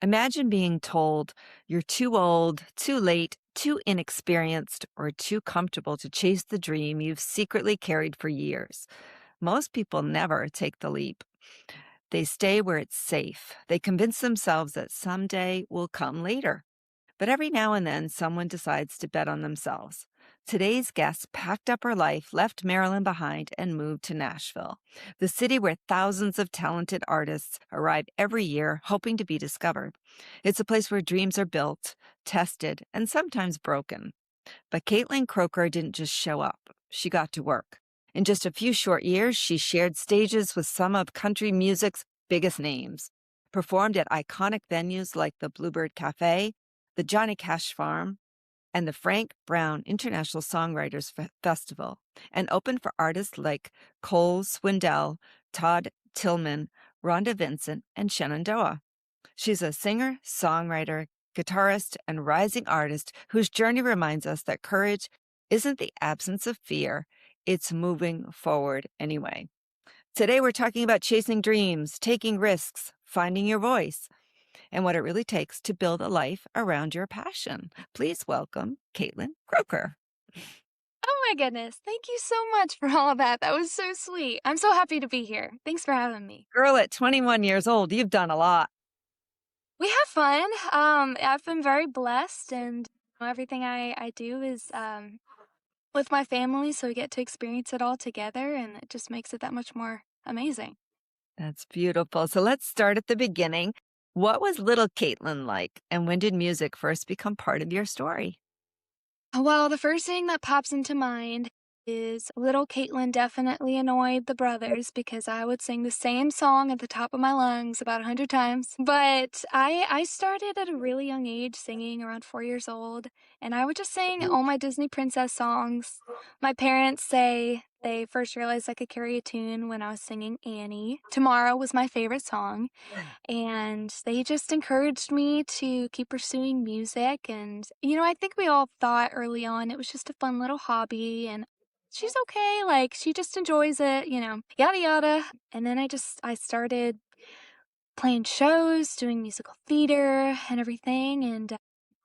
Imagine being told you're too old, too late, too inexperienced, or too comfortable to chase the dream you've secretly carried for years. Most people never take the leap. They stay where it's safe. They convince themselves that someday will come later. But every now and then, someone decides to bet on themselves. Today's guest packed up her life, left Maryland behind, and moved to Nashville, the city where thousands of talented artists arrive every year hoping to be discovered. It's a place where dreams are built, tested, and sometimes broken. But Kaitlyn Croker didn't just show up, she got to work. In just a few short years, she shared stages with some of country music's biggest names, performed at iconic venues like the Bluebird Cafe, the Johnny Cash Farm, and the Frank Brown International Songwriters Festival, and opened for artists like Cole Swindell, Todd Tillman, Rhonda Vincent, and Shenandoah. She's a singer, songwriter, guitarist, and rising artist whose journey reminds us that courage isn't the absence of fear, it's moving forward anyway. Today, we're talking about chasing dreams, taking risks, finding your voice, and what it really takes to build a life around your passion. Please welcome Kaitlyn Croker. Oh my goodness. Thank you so much for all of that. That was so sweet. I'm so happy to be here. Thanks for having me. Girl, at 21 years old, you've done a lot. We have fun. I've been very blessed, and everything I do is with my family, so we get to experience it all together, and it just makes it that much more amazing. That's beautiful. So let's start at the beginning. What was little Kaitlyn like, and when did music first become part of your story? Well, the first thing that pops into mind is little Kaitlyn definitely annoyed the brothers because I would sing the same song at the top of my lungs about 100 times. But I started at a really young age singing around 4 years old, and I would just sing all my Disney princess songs. My parents say they first realized I could carry a tune when I was singing Annie. Tomorrow was my favorite song, and they just encouraged me to keep pursuing music. And I think we all thought early on it was just a fun little hobby, and she's okay, like she just enjoys it, yada yada. And then I started playing shows, doing musical theater and everything, and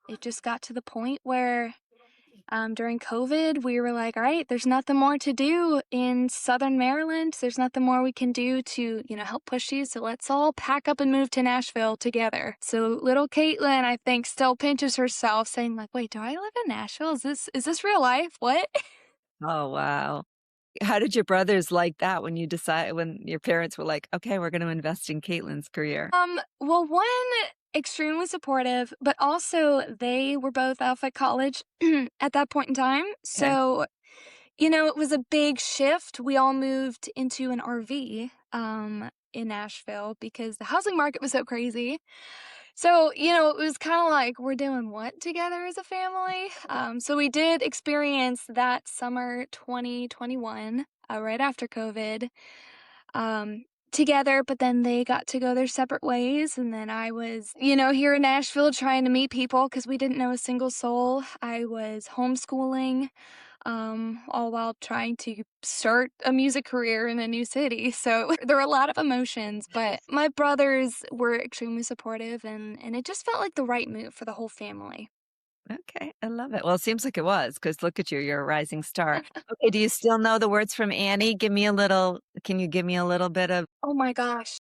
it just got to the point where during COVID, we were like, all right, there's nothing more to do in Southern Maryland. There's nothing more we can do to, help push you. So let's all pack up and move to Nashville together. So little Kaitlyn, I think, still pinches herself saying like, wait, do I live in Nashville? Is this real life? What? Oh, wow. How did your brothers like that when when your parents were like, okay, we're going to invest in Kaitlyn's career? Well, one, extremely supportive, but also they were both off at college at that point in time. Okay. So it was a big shift. We all moved into an RV in Nashville because the housing market was so crazy. So, it was kind of like we're doing what together as a family? So we did experience that summer 2021, right after COVID, together, but then they got to go their separate ways. And then I was, here in Nashville trying to meet people because we didn't know a single soul. I was homeschooling, all while trying to start a music career in a new city. So there were a lot of emotions, but my brothers were extremely supportive, and it just felt like the right move for the whole family. Okay, I love it. Well, it seems like it was because look at you, you're a rising star. Okay, do you still know the words from Annie? Can you give me a little bit of Oh my gosh.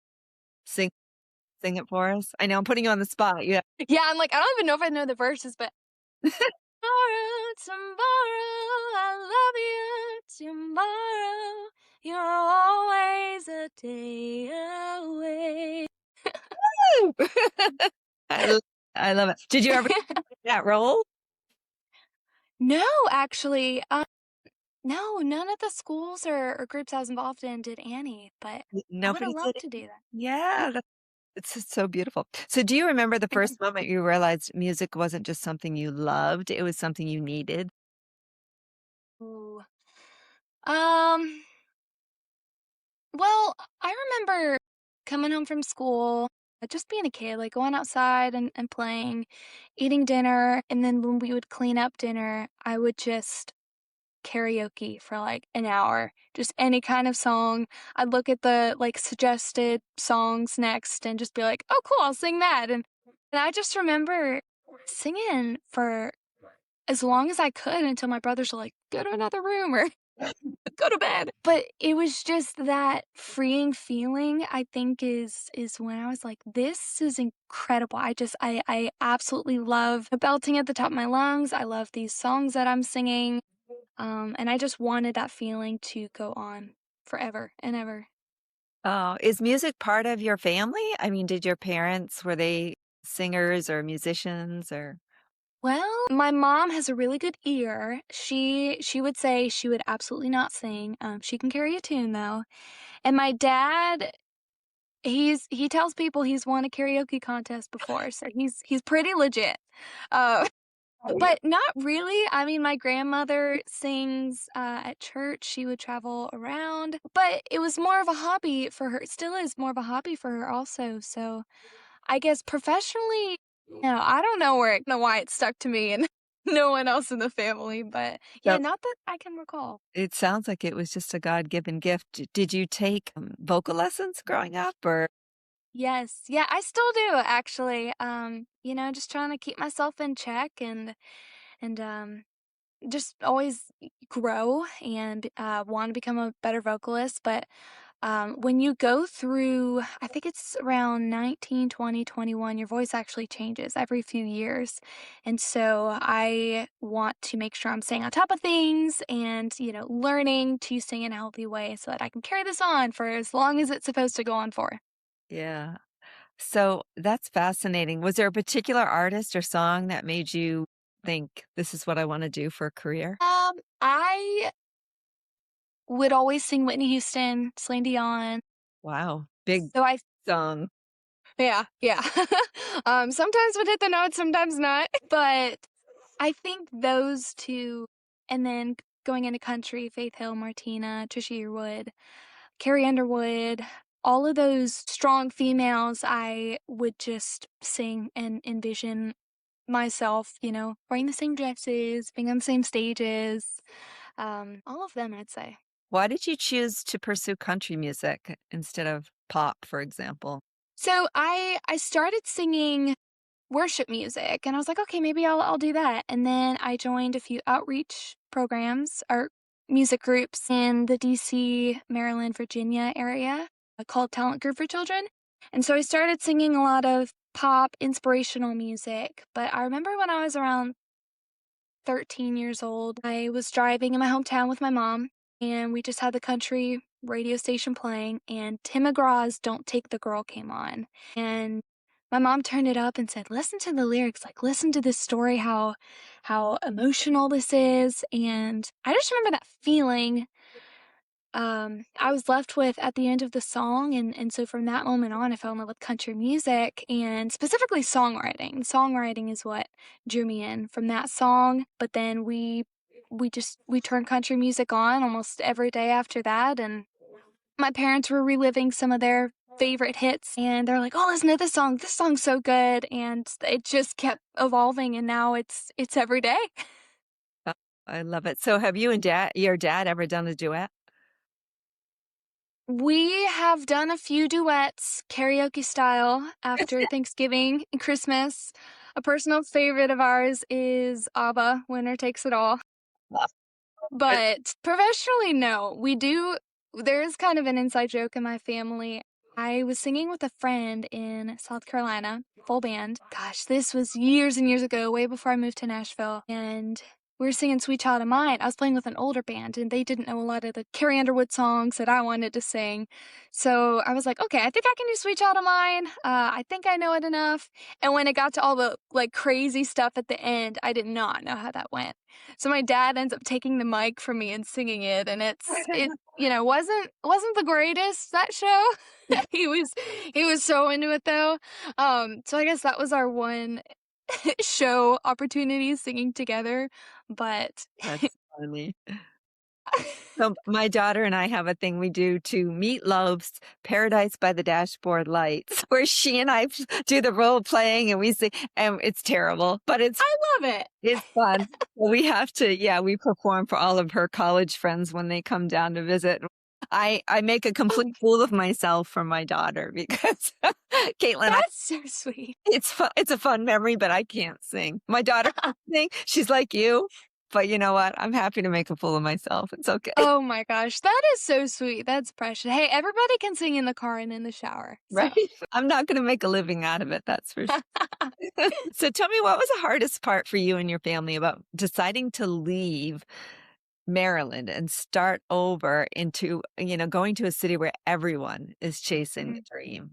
sing sing it for us? I know I'm putting you on the spot. Yeah. Yeah, I'm like, I don't even know if I know the verses, but tomorrow, tomorrow, I love you. Tomorrow, you're always a day away. I, I love it. Did you ever get that role? No, actually, no, none of the schools or groups I was involved in did Annie, but I would have Nobody did loved it. to do that. Yeah, it's just so beautiful. So do you remember the first moment you realized music wasn't just something you loved, it was something you needed? Ooh. Um, well, I remember coming home from school, just being a kid, like going outside and playing, eating dinner, and then when we would clean up dinner, I would just karaoke for like an hour, just any kind of song. I'd look at the like suggested songs next and just be like, oh, cool, I'll sing that. And And I just remember singing for as long as I could until my brothers were like, "Go to another room," or "Go to bed." But it was just that freeing feeling, I think is when I was like, "This is incredible." I absolutely love belting at the top of my lungs. I love these songs that I'm singing, and I just wanted that feeling to go on forever and ever. Oh, is music part of your family? I mean, did your parents were they singers or musicians or Well, my mom has a really good ear. She would say she would absolutely not sing. She can carry a tune though. And my dad, he tells people he's won a karaoke contest before, so he's pretty legit. Uh, but not really. I mean, my grandmother sings at church. She would travel around, but it was more of a hobby for her. It still is more of a hobby for her also. So I guess professionally, no, I don't know why it stuck to me and no one else in the family, but yeah, so not that I can recall. it sounds like it was just a God-given gift. Did you take vocal lessons growing up or Yes. Yeah, I still do actually. Just trying to keep myself in check and just always grow and want to become a better vocalist. But when you go through, I think it's around 19, 20, 21, your voice actually changes every few years. And so I want to make sure I'm staying on top of things and, learning to sing in a healthy way so that I can carry this on for as long as it's supposed to go on for. yeah. So that's fascinating. Was there a particular artist or song that made you think this is what I want to do for a career? I would always sing Whitney Houston, Celine Dion. Wow, big So I song. Yeah, yeah. Sometimes would hit the notes, sometimes not. But I think those two, and then going into country, Faith Hill, Martina, Trisha Yearwood, Carrie Underwood, all of those strong females, I would just sing and envision myself, wearing the same dresses, being on the same stages. All of them, I'd say. Why did you choose to pursue country music instead of pop, for example? So I started singing worship music, and I was like, "Okay, maybe I'll do that." And then I joined a few outreach programs or music groups in the DC, Maryland, Virginia area called Talent Group for Children. And so I started singing a lot of pop inspirational music. But I remember when I was around 13 years old, I was driving in my hometown with my mom, and we just had the country radio station playing, and Tim McGraw's Don't Take the Girl came on. And my mom turned it up and said, "Listen to the lyrics, like listen to this story, how emotional this is." And I just remember that feeling I was left with at the end of the song, and so from that moment on, I fell in love with country music and specifically songwriting. Songwriting is what drew me in from that song, but then we turned country music on almost every day after that, and my parents were reliving some of their favorite hits, and they're like, "Oh, listen to this song. This song's so good." And it just kept evolving, and now it's every day. Oh, I love it. So have you and your dad ever done a duet? We have done a few duets, karaoke style, after Thanksgiving and Christmas. A personal favorite of ours is ABBA, Winner Takes It All. But professionally, no. There is kind of an inside joke in my family. I was singing with a friend in South Carolina, full band. Gosh, this was years and years ago, way before I moved to Nashville. And we were singing Sweet Child of Mine. I was playing with an older band, and they didn't know a lot of the Carrie Underwood songs that I wanted to sing. So I was like, okay, I think I can do Sweet Child of Mine. I think I know it enough. And when it got to all the like crazy stuff at the end, I did not know how that went. So my dad ends up taking the mic from me and singing it, and it wasn't the greatest, that show. He was he was so into it though. So I guess that was our one show opportunity singing together, but That's funny. So my daughter and I have a thing we do to Meatloaf's Paradise by the Dashboard Lights, where she and I do the role playing and we sing, and it's terrible, but I love it. it's fun. Well, we have to, yeah, we perform for all of her college friends when they come down to visit. I make a complete fool of myself for my daughter because Kaitlyn, I That's so sweet. it's a fun memory, but I can't sing. My daughter can sing. She's like you, but you know what? I'm happy to make a fool of myself. It's okay. Oh my gosh, that is so sweet. That's precious. Hey, everybody can sing in the car and in the shower. So, Right? I'm not gonna make a living out of it, that's for sure. So tell me, what was the hardest part for you and your family about deciding to leave Maryland and start over into, going to a city where everyone is chasing the mhm. dream?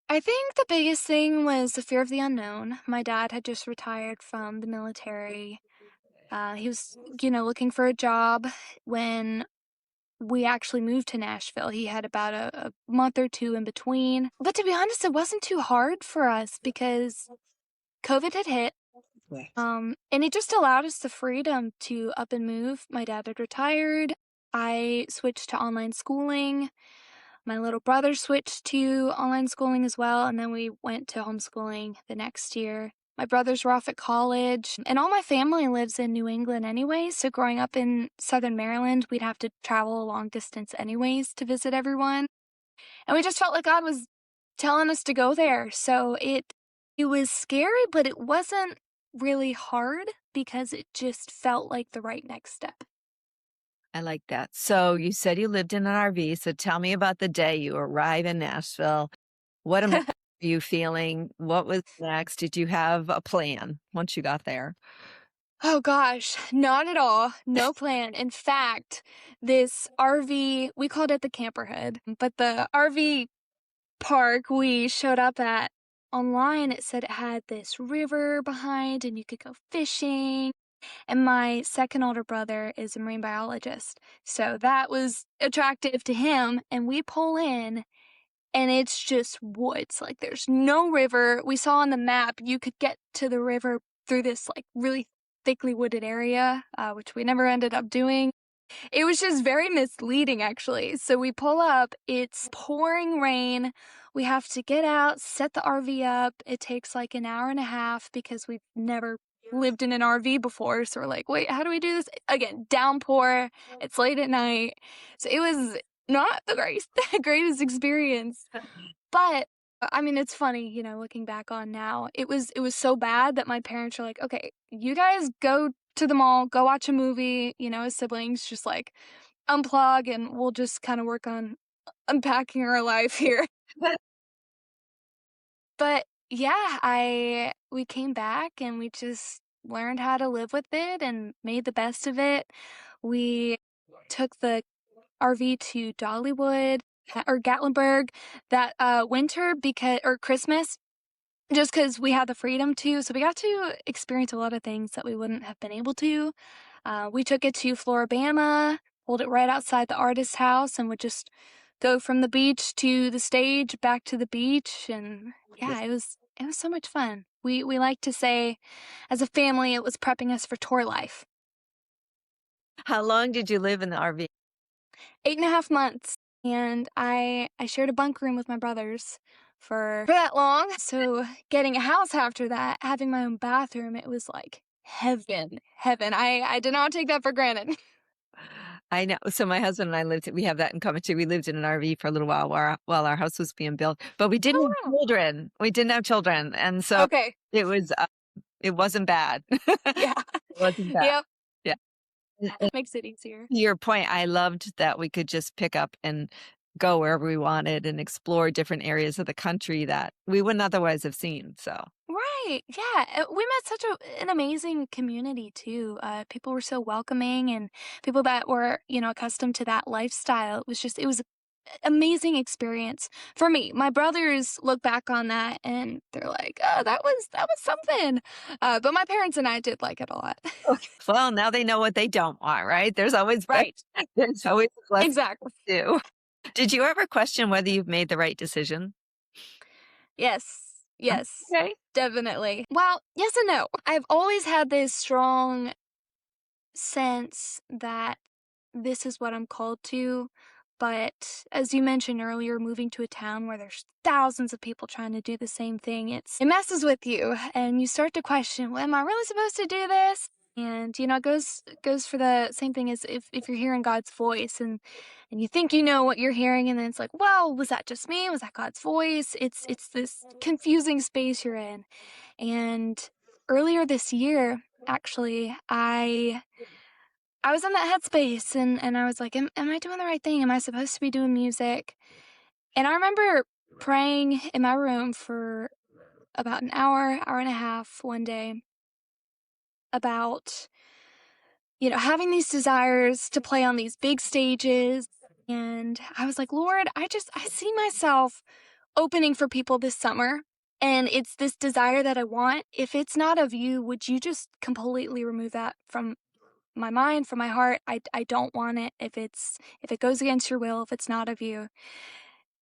I think the biggest thing was the fear of the unknown. My dad had just retired from the military. He was, looking for a job when we actually moved to Nashville. He had about a month or two in between. But to be honest, it wasn't too hard for us because COVID had hit. Yes. And it just allowed us the freedom to up and move. My dad had retired. I switched to online schooling. My little brother switched to online schooling as well, and then we went to homeschooling the next year. My brothers were off at college, and all my family lives in New England anyway, so growing up in Southern Maryland, we'd have to travel a long distance anyways to visit everyone. And we just felt like God was telling us to go there. So it was scary, but it wasn't really hard because it just felt like the right next step. I like that. So you said you lived in an RV. So tell me about the day you arrive in Nashville. What emotions were you feeling? What was next? Did you have a plan once you got there? Oh gosh, not at all. No plan. In fact, this RV, we called it the camperhood, but the RV park we showed up at online, it said it had this river behind and you could go fishing. And my second older brother is a marine biologist. So that was attractive to him. And we pull in and it's just woods. Like there's no river. We saw on the map you could get to the river through this like really thickly wooded area, which we never ended up doing. It was just very misleading, actually. So we pull up, it's pouring rain. We have to get out, set the RV up. It takes like an hour and a half because we've never lived in an RV before. So we're like, wait, how do we do this? Again, downpour. It's late at night. So it was not the greatest experience. But I mean, it's funny, looking back on now. It was so bad that my parents are like, "Okay, you guys go to the mall, go watch a movie, as siblings, just like unplug and we'll just kind of work on unpacking our life here." But yeah, I we came back and we just learned how to live with it and made the best of it. We took the RV to Dollywood or Gatlinburg that winter because or Christmas just because we had the freedom to. So we got to experience a lot of things that we wouldn't have been able to. We took it to Floribama, pulled it right outside the artist's house, and would just go from the beach to the stage, back to the beach, and yeah, it was so much fun. We like to say, as a family, it was prepping us for tour life. How long did you live in the RV? 8.5 months, and I shared a bunk room with my brothers for that long. So getting a house after that, having my own bathroom, it was like heaven, heaven. I did not take that for granted. I know. So my husband and I we have that in common too. We lived in an RV for a little while our house was being built, but we didn't Oh have wow. children. We didn't have children. And so Okay. it was, it wasn't bad. Yeah. It wasn't bad. Yep. Yeah. And Makes it easier. to your point, I loved that we could just pick up and go wherever we wanted and explore different areas of the country that we wouldn't otherwise have seen. So Right. Yeah. We met such an amazing community too. People were so welcoming and people that were, accustomed to that lifestyle. It was an amazing experience for me. My brothers look back on that and they're like, "Oh, that was something." But my parents and I did like it a lot. well, now they know what they don't want, right? There's always Right. there's always less Exactly. to do. Did you ever question whether you've made the right decision? Yes. Yes. Okay. Definitely. Well, yes and no. I've always had this strong sense that this is what I'm called to. But as you mentioned earlier, moving to a town where there's thousands of people trying to do the same thing, it messes with you and you start to question, well, am I really supposed to do this? And, it goes for the same thing as if you're hearing God's voice and you think you know what you're hearing, and then it's like, "Well, was that just me? Was that God's voice?" It's this confusing space you're in. And earlier this year, actually, I was in that headspace and I was like, "Am I doing the right thing? Am I supposed to be doing music?" And I remember praying in my room for about an hour, hour and a half one day about, having these desires to play on these big stages. And I was like, Lord, I see myself opening for people this summer. And it's this desire that I want. If it's not of you, would you just completely remove that from my mind, from my heart? I don't want it if it goes against your will, if it's not of you.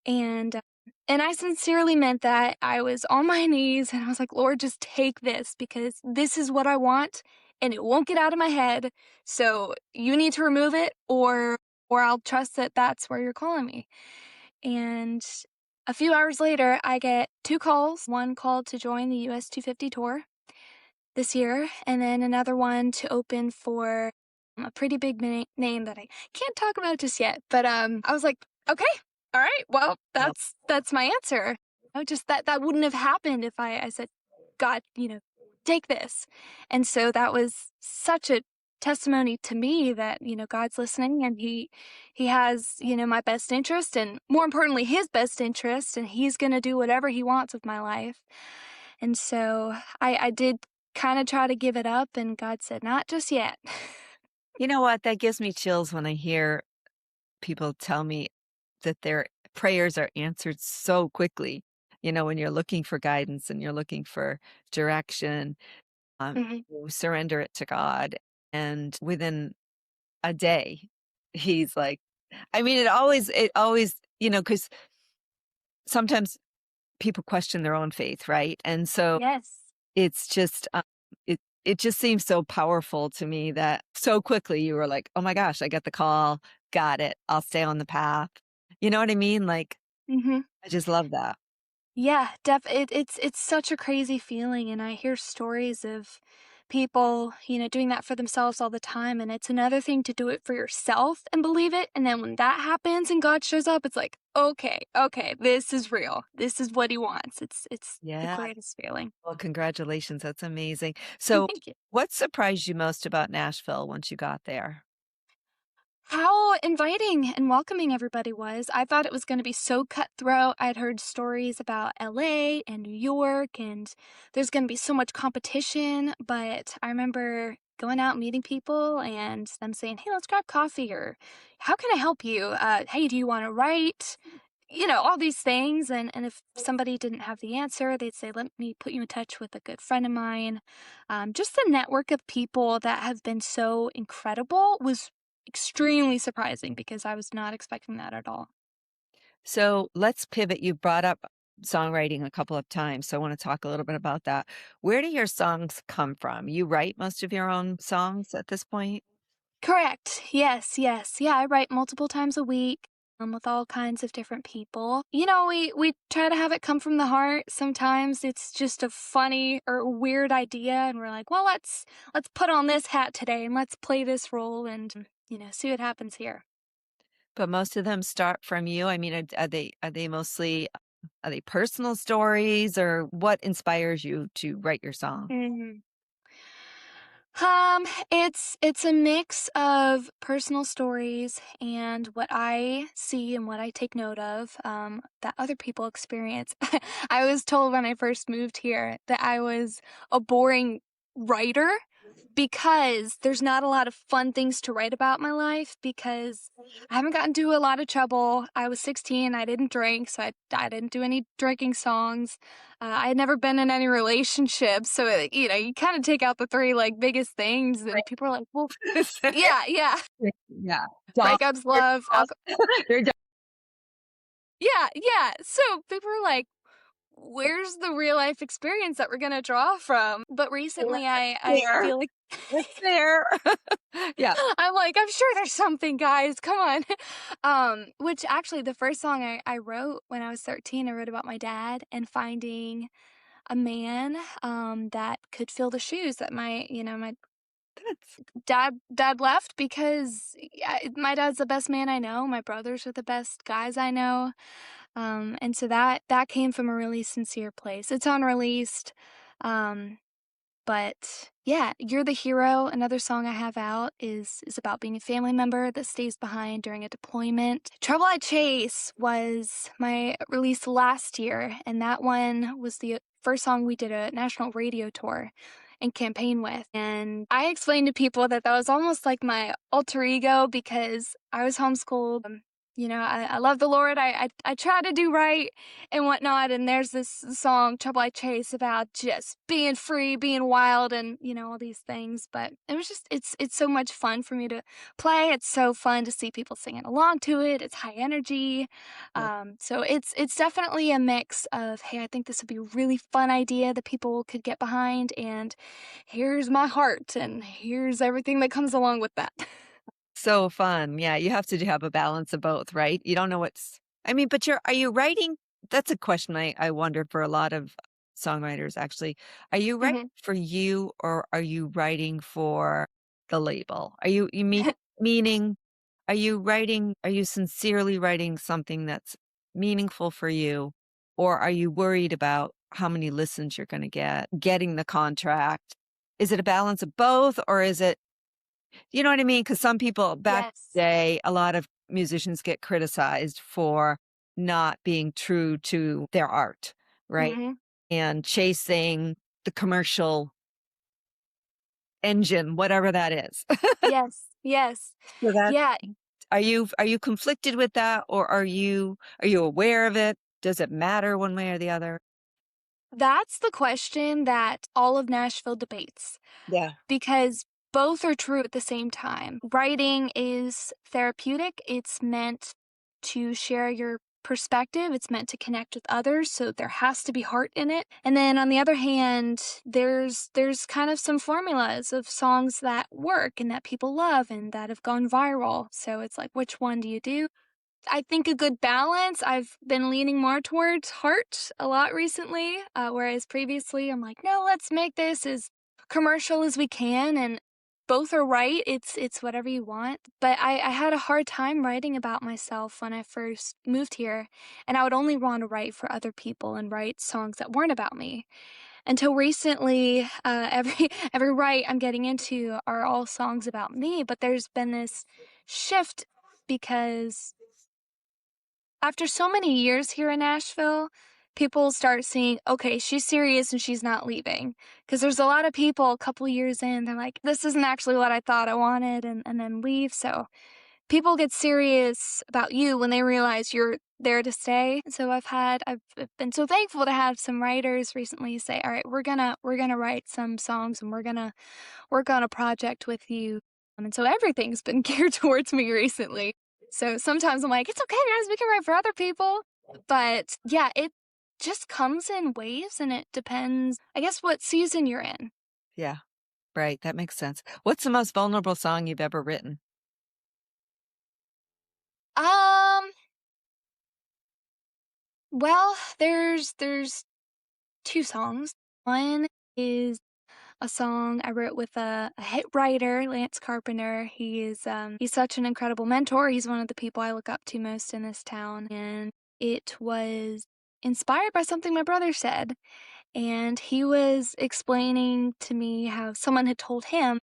And and I sincerely meant that. I was on my knees and I was like, "Lord, just take this because this is what I want and it won't get out of my head. So you need to remove it or I'll trust that that's where you're calling me." And a few hours later, I get two calls. One called to join the US 250 tour this year, and then another one to open for a pretty big name that I can't talk about just yet. But I was like, okay, all right, well, Well, that's my answer. Just that wouldn't have happened if I said, God, take this. And so that was such a testimony to me that God's listening and he has my best interest and more importantly his best interest, and he's going to do whatever he wants with my life. And so I did kind of try to give it up, and God said, "Not just yet." you know what? That gives me chills when I hear people tell me that their prayers are answered so quickly. When you're looking for guidance and you're looking for direction, Mhm. you surrender it to God. And within a day, he's like, I mean, it always, because sometimes people question their own faith, right? And so Yes. it's just, it just seems so powerful to me that so quickly you were like, "Oh my gosh, I get the call. Got it. I'll stay on the path." You know what I mean? Like, Mhm. I just love that. Yeah, it's such a crazy feeling, and I hear stories of people, doing that for themselves all the time, and it's another thing to do it for yourself and believe it, and then when that happens and God shows up, it's like, "Okay, okay, this is real. This is what he wants." It's the Yeah. greatest feeling. Well, congratulations. That's amazing. So, Thank you. what surprised you most about Nashville once you got there? How inviting and welcoming everybody was. I thought it was going to be so cutthroat. I'd heard stories about LA and New York, and there's going to be so much competition. But I remember going out meeting people and them saying, "Hey, let's grab coffee," or "How can I help you? Hey, do you want to write?" All these things. And if somebody didn't have the answer, they'd say, "Let me put you in touch with a good friend of mine." Just the network of people that have been so incredible was extremely surprising because I was not expecting that at all. So, let's pivot. You brought up songwriting a couple of times. So, I want to talk a little bit about that. Where do your songs come from? You write most of your own songs at this point? Correct. Yes, yes. Yeah, I write multiple times a week. With all kinds of different people. We try to have it come from the heart. Sometimes it's just a funny or weird idea, and we're like, well, let's put on this hat today and let's play this role and see what happens here. But most of them start from you? I mean, are they mostly are they personal stories, or what inspires you to write your song? Mhm. It's a mix of personal stories and what I see and what I take note of, that other people experience. I was told when I first moved here that I was a boring writer because there's not a lot of fun things to write about in my life because I haven't gotten into a lot of trouble. I was 16, I didn't drink, so I didn't do any drinking songs. I had never been in any relationships, so, you kinda take out the 3, like, biggest things, and people are like, "Well." Yeah, yeah. Yeah. Dog Breakups, they're love, alco they're dog Yeah, yeah. So, people are like, "Where's the real life experience that we're gonna draw from?" But recently, I there. feel like It's there. Yeah. I'm like, "I'm sure there's something, guys, come on." Which actually the first song I wrote when I was 13, I wrote about my dad and finding a man, that could fill the shoes that my That's Dad left because my dad's the best man I know. My brothers are the best guys I know. And so that came from a really sincere place. It's unreleased. Um, but yeah, You're the Hero, another song I have out, is about being a family member that stays behind during a deployment. Trouble I Chase was my release last year, and that one was the first song we did a national radio tour and campaign with. And I explained to people that that was almost like my alter ego because I was homeschooled. I love the Lord. I try to do right and whatnot. And there's this song, Trouble I Chase, about just being free, being wild, and all these things. But it was just it's so much fun for me to play. It's so fun to see people singing along to it. It's high energy. yeah. So it's definitely a mix of, hey, I think this would be a really fun idea that people could get behind, and here's my heart, and here's everything that comes along with that. So fun. Yeah, you have to have a balance of both, right? You don't know what's I mean, but are you writing that's a question I wonder for a lot of songwriters actually. Are you writing Mhm. for you or are you writing for the label? Meaning are you sincerely writing something that's meaningful for you or are you worried about how many listens you're going to get, getting the contract? Is it a balance of both or is it you know what I mean? Because some people back in Yes. the day, a lot of musicians get criticized for not being true to their art, right? Mhm. And chasing the commercial engine, whatever that is. Yes. Yes. So that Yeah, are you conflicted with that or are you aware of it? Does it matter one way or the other? that's the question that all of Nashville debates Yeah. because both are true at the same time. Writing is therapeutic. It's meant to share your perspective. It's meant to connect with others, so there has to be heart in it. And then on the other hand, there's kind of some formulas of songs that work and that people love and that have gone viral. So it's like, which one do you do? I think a good balance. I've been leaning more towards heart a lot recently, whereas previously I'm like, no, let's make this as commercial as we can, and both are right. It's whatever you want. But I had a hard time writing about myself when I first moved here, and I would only want to write for other people and write songs that weren't about me. Until recently, every write I'm getting into are all songs about me, but there's been this shift because after so many years here in Nashville, people start seeing, okay, she's serious and she's not leaving. Because there's a lot of people a couple years in, they're like, this isn't actually what I thought I wanted, and then leave. So people get serious about you when they realize you're there to stay. So I've been so thankful to have some writers recently say, all right, we're gonna write some songs and we're gonna work on a project with you. And so everything's been geared towards me recently. So sometimes I'm like, it's okay, guys, we can write for other people. But yeah, it just comes in waves and it depends, I guess, what season you're in. Yeah. Right. That makes sense. What's the most vulnerable song you've ever written? Um, well, there's two songs. One is a song I wrote with a hit writer, Lance Carpenter. He's such an incredible mentor. He's one of the people I look up to most in this town, and it was inspired by something my brother said. And he was explaining to me how someone had told him,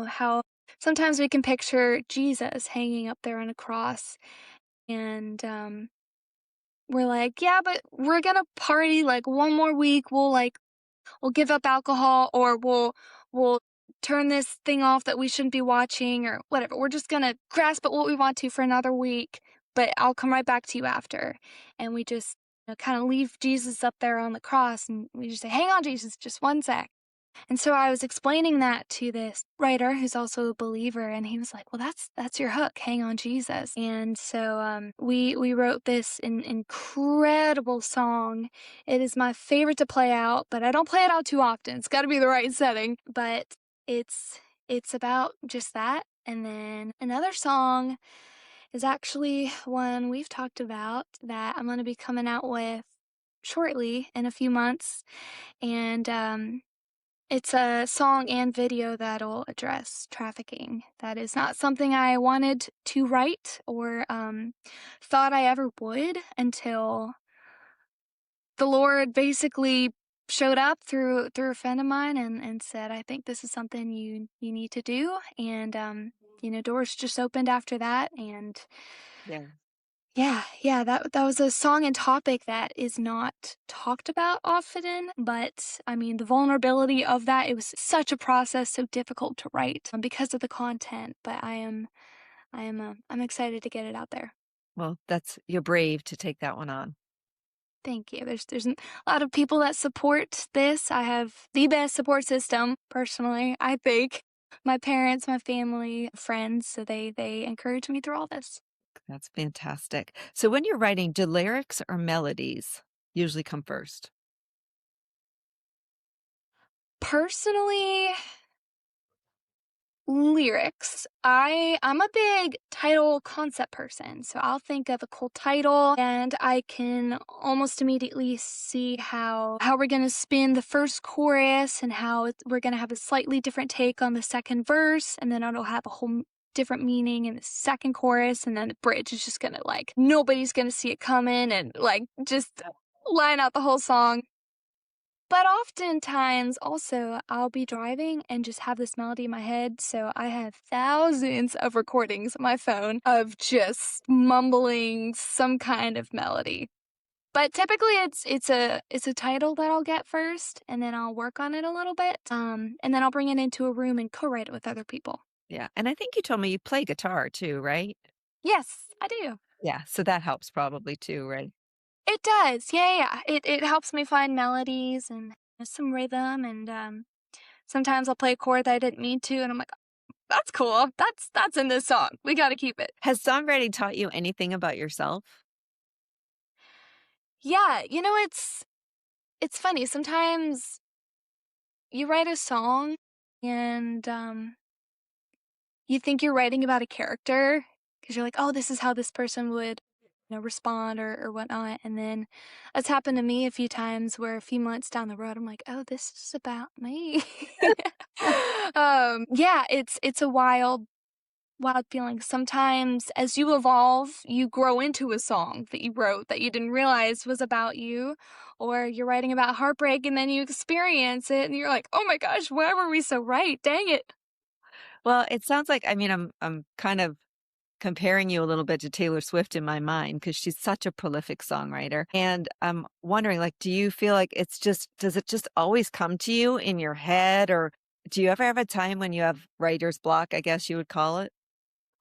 how sometimes we can picture Jesus hanging up there on a cross, and we're like, yeah, but we're gonna party like one more week. We'll give up alcohol or we'll turn this thing off that we shouldn't be watching or whatever. We're just gonna grasp at what we want to for another week, but I'll come right back to you after. And we just kind of leave Jesus up there on the cross and we just say, hang on, Jesus, just one sec. And so I was explaining that to this writer who's also a believer, and he was like, "Well, that's your hook, hang on Jesus." And so we wrote this incredible song. It is my favorite to play out, but I don't play it out too often. It's got to be the right setting. But it's about just that. And then another song is actually one we've talked about that I'm going to be coming out with shortly in a few months, and It's a song and video that'll address trafficking. That is not something I wanted to write or thought I ever would until the Lord basically showed up through a friend of mine and said, "I think this is something you need to do." And doors just opened after that. And Yeah. yeah, that was a song and topic that is not talked about often, but I mean, the vulnerability of that, it was such a process, so difficult to write because of the content, but I'm excited to get it out there. Well, you're brave to take that one on. Thank you. There's a lot of people that support this. I have the best support system, personally, I think. My parents, my family, friends, so they encourage me through all this. That's fantastic. So when you're writing, do lyrics or melodies usually come first? Personally, lyrics. I'm a big title concept person, so I'll think of a cool title and I can almost immediately see how we're going to spin the first chorus and we're going to have a slightly different take on the second verse, and then it'll have a whole different meaning in the second chorus, and then the bridge is just going to like nobody's going to see it coming and like just line out the whole song. But oftentimes, also, I'll be driving and just have this melody in my head. So I have thousands of recordings on my phone of just mumbling some kind of melody. But typically, it's a title that I'll get first, and then I'll work on it a little bit, and then I'll bring it into a room and co-write it with other people. Yeah. And I think you told me you play guitar too, right? Yes, I do. Yeah. So that helps probably too, right? It does. Yeah, yeah. It helps me find melodies and some rhythm, and sometimes I'll play a chord that I didn't mean to, and I'm like, that's cool. That's in this song. We gotta keep it. Has songwriting taught you anything about yourself? Yeah, it's funny. Sometimes you write a song and you think you're writing about a character because you're like, oh, this is how this person would, respond or whatnot. And then it's happened to me a few times where a few months down the road, I'm like, oh, this is about me. Yeah, it's a wild feeling. Sometimes as you evolve, you grow into a song that you wrote that you didn't realize was about you, or you're writing about heartbreak and then you experience it and you're like, "Oh my gosh, why were we so right? Dang it." Well, it sounds like, I mean, I'm kind of comparing you a little bit to Taylor Swift in my mind because she's such a prolific songwriter. And I'm wondering, like, do you feel like does it just always come to you in your head? Or do you ever have a time when you have writer's block, I guess you would call it?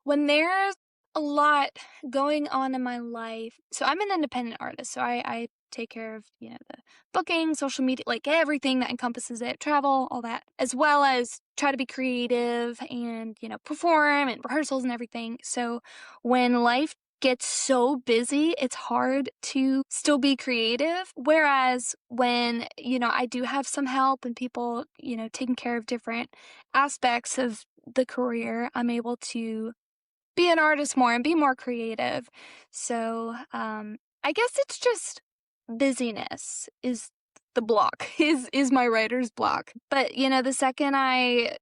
When there's a lot going on in my life, so I'm an independent artist, so I take care of, the booking, social media, like everything that encompasses it, travel, all that, as well as try to be creative and, perform and rehearsals and everything. So when life gets so busy, it's hard to still be creative. Whereas when, I do have some help and people, taking care of different aspects of the career, I'm able to be an artist more and be more creative. So, I guess it's just busyness is the block, is my writer's block. But, the second I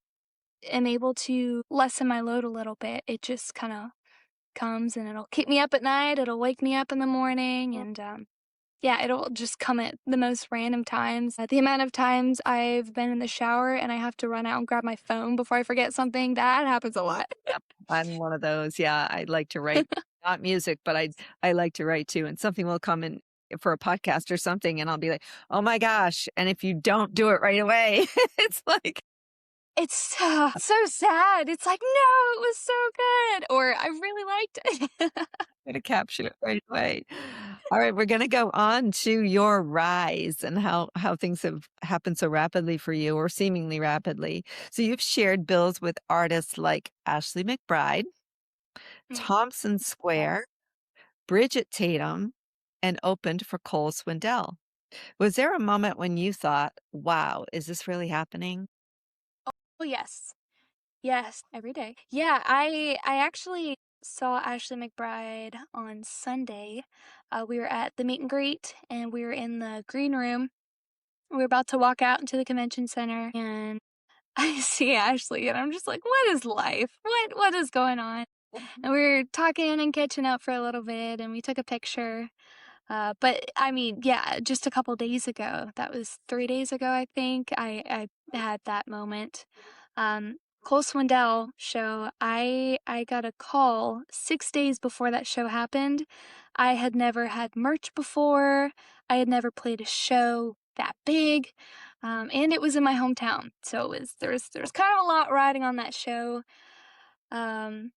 am able to lessen my load a little bit, it just kind of comes and it'll keep me up at night, it'll wake me up in the morning, and yeah, it'll just come at the most random times. The amount of times I've been in the shower and I have to run out and grab my phone before I forget something, that happens a lot. I'm one of those. Yeah, I like to write, not music, but I like to write too. And something will come in for a podcast or something, and I'll be like, "Oh my gosh!" And if you don't do it right away, it's like It's so sad. It's like, "No, it was so good," or "I really liked it." gonna capture it right away. All right, we're gonna go on to your rise and how things have happened so rapidly for you, or seemingly rapidly. So you've shared bills with artists like Ashley McBryde, Mm. Thompson Square, Bridget Tatum, and opened for Cole Swindell. Was there a moment when you thought, "Wow, is this really happening?" Oh, yes. Yes, every day. Yeah, I actually saw Ashley McBryde on Sunday. We were at the meet and greet, and we were in the green room, We're about to walk out into the convention center, and I see Ashley, and I'm just like, "What is life? What is going on?" And we were talking and catching up for a little bit, and we took a picture. But I mean, yeah, just a couple days ago, that was 3 days ago, I think, I had that moment. Cole Swindell show, I got a call 6 days before that show happened. I had never had merch before. I had never played a show that big, and it was in my hometown. So it was there was kind of a lot riding on that show. Um,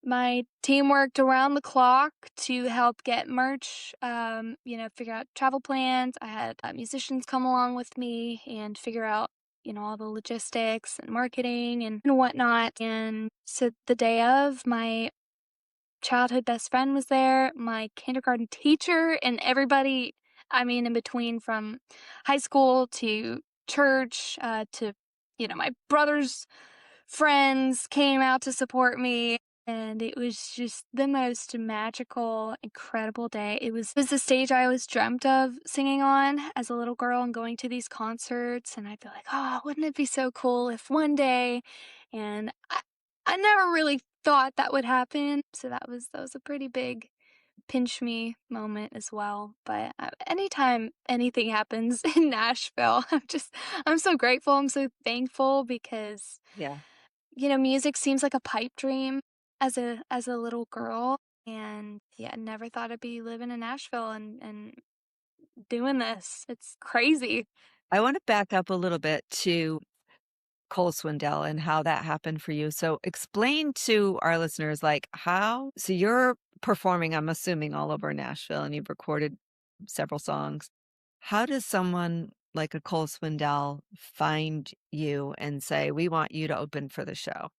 my team worked around the clock to help get merch, figure out travel plans. I had musicians come along with me and figure out, all the logistics and marketing and whatnot. And so the day of, my childhood best friend was there, my kindergarten teacher, and everybody, I mean, in between from high school to church to, my brother's friends came out to support me. And it was just the most magical, incredible day. It was the stage I always dreamt of singing on as a little girl and going to these concerts. And I'd be like, oh, wouldn't it be so cool if one day? And I never really thought that would happen. So that was a pretty big pinch me moment as well. But anytime anything happens in Nashville, I'm so grateful. I'm so thankful because Yeah. music seems like a pipe dream as a little girl, and yeah, never thought I'd be living in Nashville and doing this. It's crazy. I want to back up a little bit to Cole Swindell and how that happened for you. So explain to our listeners, like, so you're performing, I'm assuming, all over Nashville and you've recorded several songs. How does someone like a Cole Swindell find you and say, we want you to open for the show?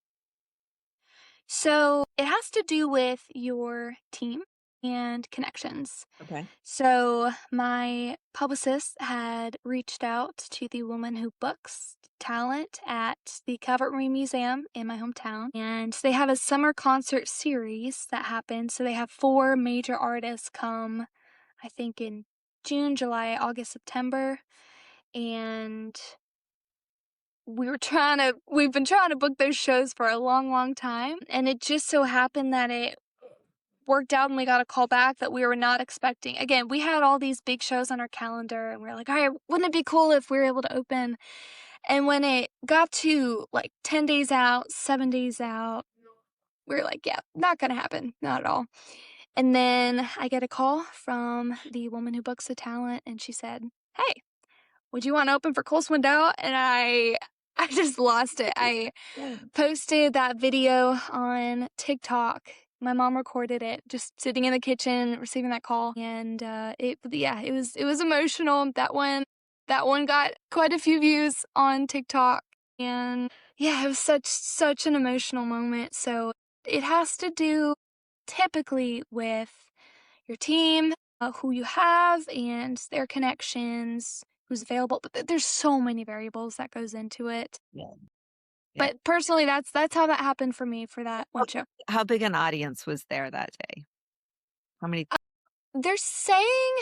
So it has to do with your team and connections. Okay. So my publicist had reached out to the woman who books talent at the Cavalry Museum in my hometown, and they have a summer concert series that happens. So they have 4 major artists come, I think in June, July, August, September, and we've been trying to book those shows for a long, long time, and it just so happened that it worked out and we got a call back that we were not expecting. Again, we had all these big shows on our calendar and we are like, all right, wouldn't it be cool if we were able to open? And when it got to like 10 days out, 7 days out, we were like, yeah, not gonna happen. Not at all. And then I get a call from the woman who books the talent and she said, hey, would you want to open for Cole Swindell? And I just lost it. I Yeah. posted that video on TikTok. My mom recorded it just sitting in the kitchen receiving that call, and it was emotional. That one got quite a few views on TikTok, and yeah, it was such an emotional moment. So it has to do typically with your team, who you have, and their connections, who's available. But there's so many variables that goes into it. Yeah. Yeah. But personally, that's how that happened for me for that one show. How big an audience was there that day? How many? They're saying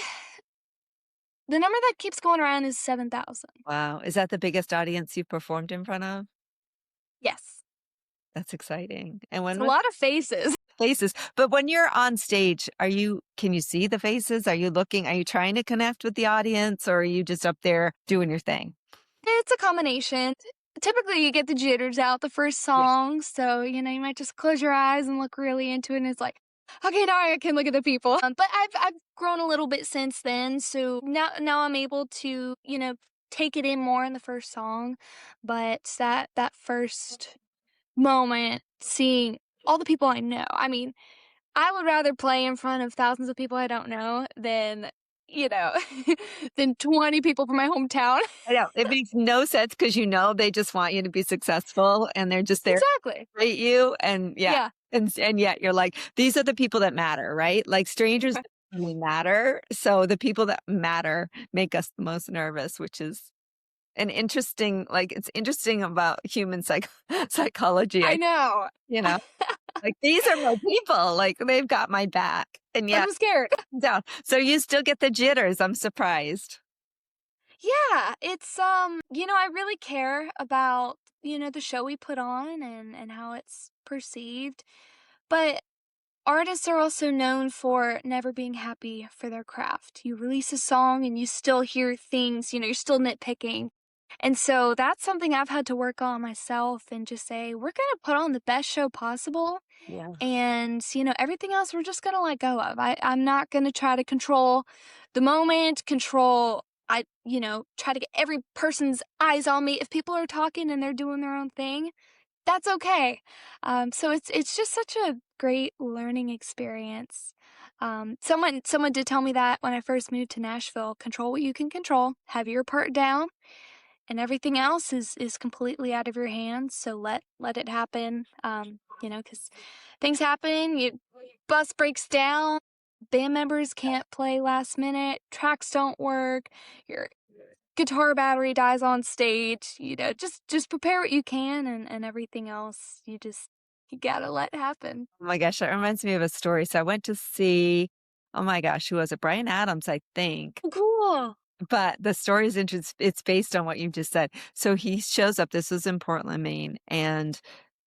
the number that keeps going around is 7,000. Wow. Is that the biggest audience you've performed in front of? Yes. That's exciting. And It's when a was lot of faces. faces? But when you're on stage, can you see the faces? Are you trying to connect with the audience or are you just up there doing your thing? It's a combination. Typically, you get the jitters out the first Yeah. song, so, you might just close your eyes and look really into it, and it's like, okay, now I can look at the people. But I've grown a little bit since then, so now I'm able to, take it in more in the first song. But that first moment, seeing all the people I know, I mean, I would rather play in front of thousands of people I don't know than, you know, than 20 people from my hometown. I know. It makes no sense because they just want you to be successful and they're just there to Exactly. rate you. And yeah. Yeah. And yet you're like, these are the people that matter, right? Like strangers Right. don't really matter. So the people that matter make us the most nervous, which is it's interesting about human psychology. I know. You know, like these are my people, like they've got my back. And But yet I'm scared. down. So you still get the jitters. I'm surprised. Yeah, it's, I really care about, the show we put on and how it's perceived, but artists are also known for never being happy for their craft. You release a song and you still hear things, you're still nitpicking. And so that's something I've had to work on myself and just say, we're going to put on the best show possible. Yeah. And, everything else we're just going to let go of. I'm not going to try to control the moment, try to get every person's eyes on me. If people are talking and they're doing their own thing, that's okay. So it's just such a great learning experience. Someone did tell me that when I first moved to Nashville, control what you can control, have your part down, and everything else is completely out of your hands. So let it happen. Because things happen. Bus breaks down. Band members can't play last minute. Tracks don't work. Your guitar battery dies on stage, just prepare what you can and everything else you gotta let happen. Oh my gosh, that reminds me of a story. So I went to see, oh my gosh, who was it? Brian Adams, I think. Oh, cool. But the story is interesting. It's based on what you just said. So he shows up. This was in Portland, Maine, and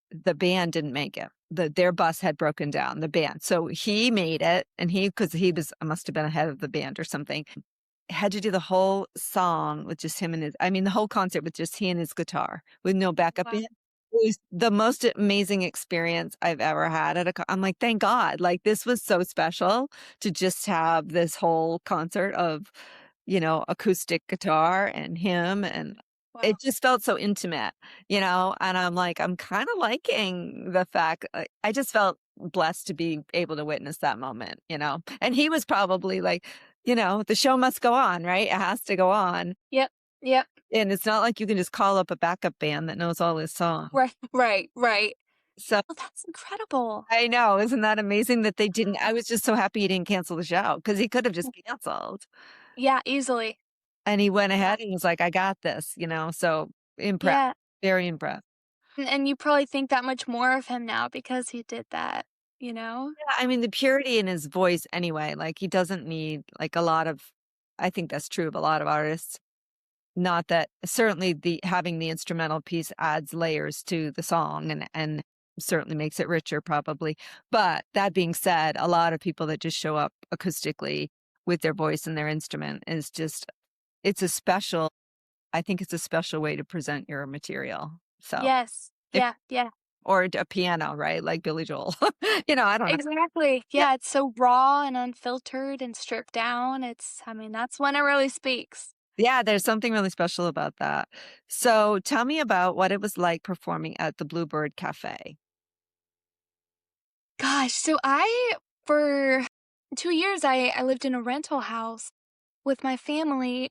the band didn't make it. Their bus had broken down, the band. So he made it, and because he was must have been ahead of the band or something. Had to do the whole song with just him and the whole concert with just he and his guitar with no backup Wow. band. It was the most amazing experience I've ever had at I'm like, thank God. Like this was so special to just have this whole concert of, acoustic guitar and him, and it Wow. just felt so intimate, and I'm like, I'm kind of liking the fact I just felt blessed to be able to witness that moment. And he was probably like, the show must go on, right? It has to go on. Yep. Yep. And it's not like you can just call up a backup band that knows all his songs. Right. Right. Right. So Oh, that's incredible. I know, isn't that amazing that they didn't? I was just so happy he didn't cancel the show because he could have just canceled. Yeah, easily. And he went Yeah. ahead and was like, I got this. So impressed, Yeah. very impressed. And you probably think that much more of him now because he did that, you know? Yeah, the purity in his voice anyway, like he doesn't need like a lot of, I think that's true of a lot of artists. Not that certainly the having the instrumental piece adds layers to the song and certainly makes it richer probably. But that being said, a lot of people that just show up acoustically with their voice and their instrument is just it's a special I think it's a special way to present your material. So Yes. if Yeah. Yeah. or a piano, right? Like Billy Joel. I don't know. Exactly. Yeah. Yeah, it's so raw and unfiltered and stripped down. That's when it really speaks. Yeah, there's something really special about that. So tell me about what it was like performing at the Bluebird Cafe. Gosh, so for 2 years, I lived in a rental house with my family,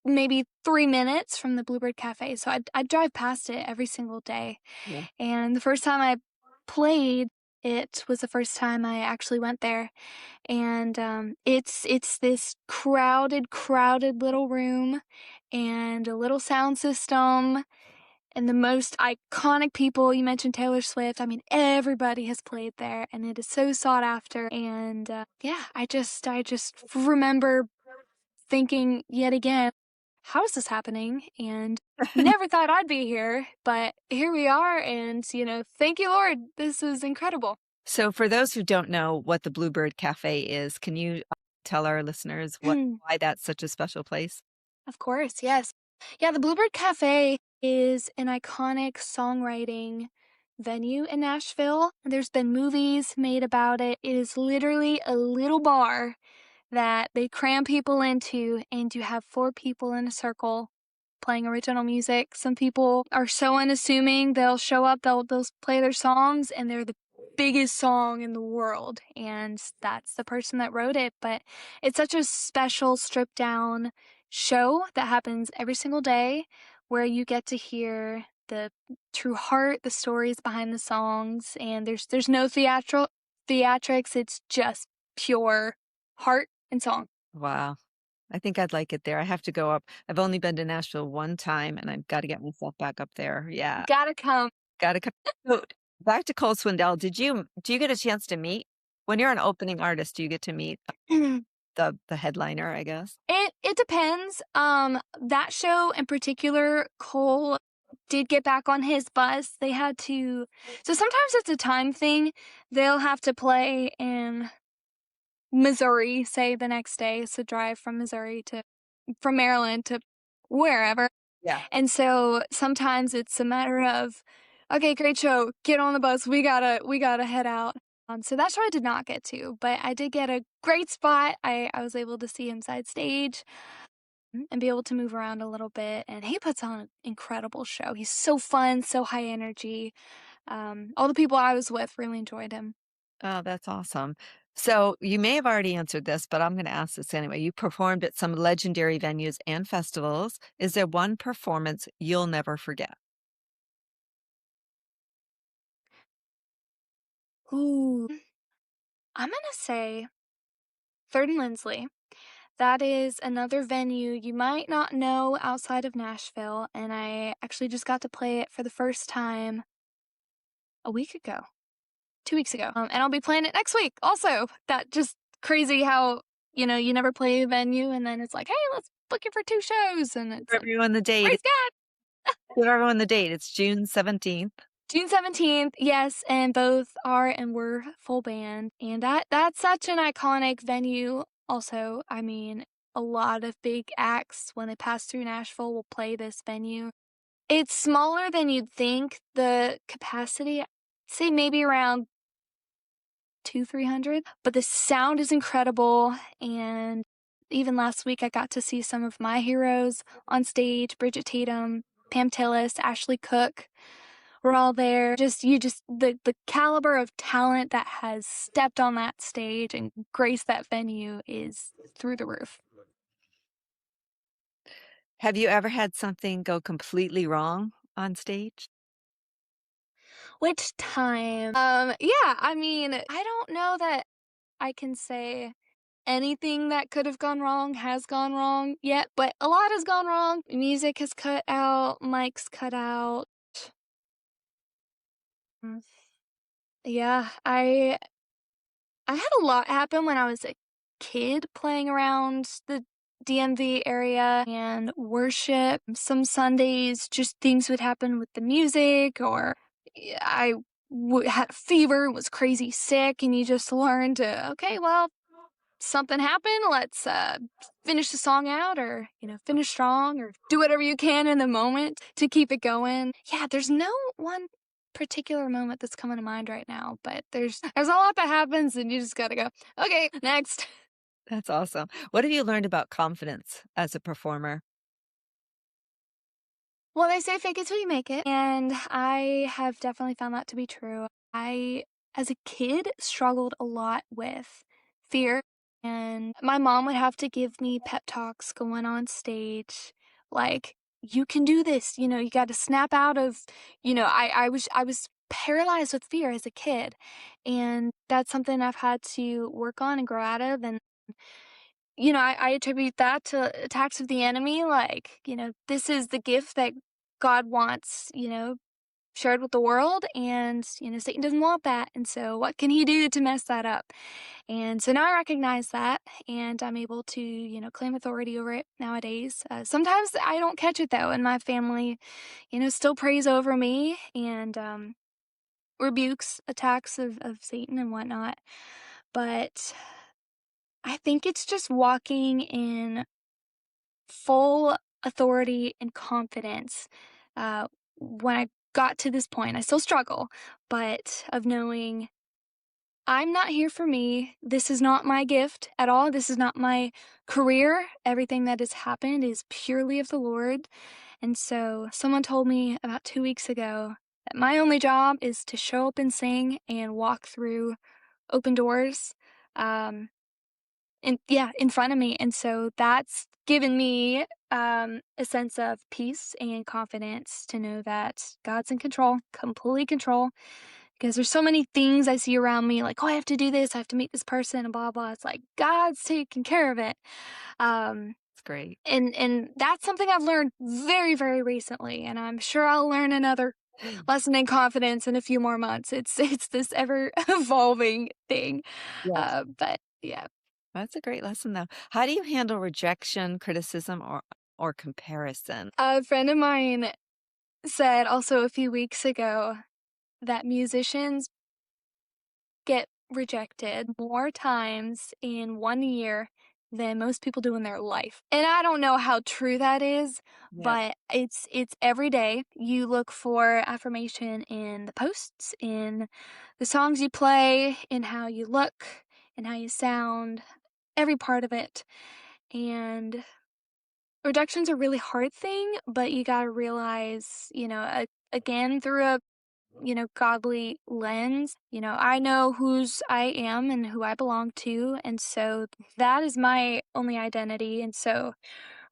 maybe 3 minutes from the Bluebird Cafe, so I'd drive past it every single day, Yeah. and the first time I played, it was the first time I actually went there, and, it's this crowded little room and a little sound system and the most iconic people. You mentioned Taylor Swift. Everybody has played there, and it is so sought after. And yeah, I just remember thinking yet again, how is this happening? And never thought I'd be here, but here we are. And thank you, Lord. This is incredible. So for those who don't know what the Bluebird Cafe is, can you tell our listeners why that's such a special place? Of course, yes. Yeah, the Bluebird Cafe is an iconic songwriting venue in Nashville. There's been movies made about it. It is literally a little bar that they cram people into, and you have four people in a circle playing original music. Some people are so unassuming, they'll show up, they'll play their songs, and they're the biggest song in the world, and that's the person that wrote it. But it's such a special, stripped down show that happens every single day where you get to hear the true heart, the stories behind the songs, and there's no theatrics. It's just pure heart and song. Wow. I think I'd like it there. I have to go up. I've only been to Nashville one time and I've got to get myself back up there. Yeah. Gotta come. Got to come. So, back to Cole Swindell. Do you get a chance to meet when you're an opening artist? Do you get to meet? the headliner, I guess? It depends. That show in particular, Cole did get back on his bus. They had to so sometimes it's a time thing. They'll have to play in Missouri, say, the next day, so drive from Maryland to wherever. Yeah. And so sometimes it's a matter of, "Okay, great show. Get on the bus. We gotta head out." So that show I did not get to, but I did get a great spot. I was able to see inside stage and be able to move around a little bit, and he puts on an incredible show. He's so fun, so high energy. All the people I was with really enjoyed him. Oh, that's awesome. So you may have already answered this, but I'm going to ask this anyway. You performed at some legendary venues and festivals. Is there one performance you'll never forget? Ooh. I'm gonna say 3rd and Lindsley. That is another venue you might not know outside of Nashville, and I actually just got to play it for the first time a week ago, 2 weeks ago, and I'll be playing it next week also. That just crazy how, you never play a venue and then it's like, "Hey, let's book you for 2 shows," and it's Give like, everyone the date. "Praise God!" Give everyone the date. It's June 17th. June 17th, yes, and both are and were full band, and that's such an iconic venue also. I mean, a lot of big acts, when they pass through Nashville, will play this venue. It's smaller than you'd think. The capacity, I'd say maybe around 300, but the sound is incredible, and even last week, I got to see some of my heroes on stage, Bridget Tatum, Pam Tillis, Ashley Cook. We're all there. The caliber of talent that has stepped on that stage and graced that venue is through the roof. Have you ever had something go completely wrong on stage? Which time? Yeah, I mean, I don't know that I can say anything that could have gone wrong has gone wrong yet, but a lot has gone wrong. Music has cut out, mics cut out. Mm. Yeah, I had a lot happen when I was a kid playing around the DMV area and worship. Some Sundays, just things would happen with the music, or I had a fever, was crazy sick, and you just learn to, okay, well, something happened. Let's finish the song out, or finish strong, or do whatever you can in the moment to keep it going. Yeah, there's no one particular moment that's coming to mind right now, but there's a lot that happens, and you just gotta go. Okay, next. That's awesome. What have you learned about confidence as a performer? Well, they say fake it till you make it, and I have definitely found that to be true. I, as a kid, struggled a lot with fear, and my mom would have to give me pep talks going on stage, like, "You can do this, you gotta snap out of," I was paralyzed with fear as a kid, and that's something I've had to work on and grow out of, and I attribute that to attacks of the enemy. Like, this is the gift that God wants, shared with the world. And, Satan doesn't want that. And so, what can he do to mess that up? And so now I recognize that, and I'm able to, claim authority over it nowadays. Sometimes I don't catch it though, and my family, still prays over me and rebukes attacks of Satan and whatnot. But I think it's just walking in full authority and confidence. When I got to this point, I still struggle, but of knowing I'm not here for me. This is not my gift at all. This is not my career. Everything that has happened is purely of the Lord. And so, someone told me about 2 weeks ago that my only job is to show up and sing and walk through open doors. Um, in front of me, and so that's given me, a sense of peace and confidence to know that God's in control, complete control, because there's so many things I see around me, like, "Oh, I have to do this, I have to meet this person, and blah, blah." It's like, God's taking care of it. Um, It's great. and that's something I've learned very, very recently, and I'm sure I'll learn another lesson in confidence in a few more months. It's this ever evolving thing, Yes. but yeah. That's a great lesson, though. How do you handle rejection, criticism, or comparison? A friend of mine said also a few weeks ago that musicians get rejected more times in 1 year than most people do in their life. And I don't know how true that is, Yeah. but it's every day. You look for affirmation in the posts, in the songs you play, in how you look, in how you sound, every part of it. And rejection's a really hard thing, but you gotta realize, again, through a godly lens. I know whose I am and who I belong to. And so that is my only identity. And so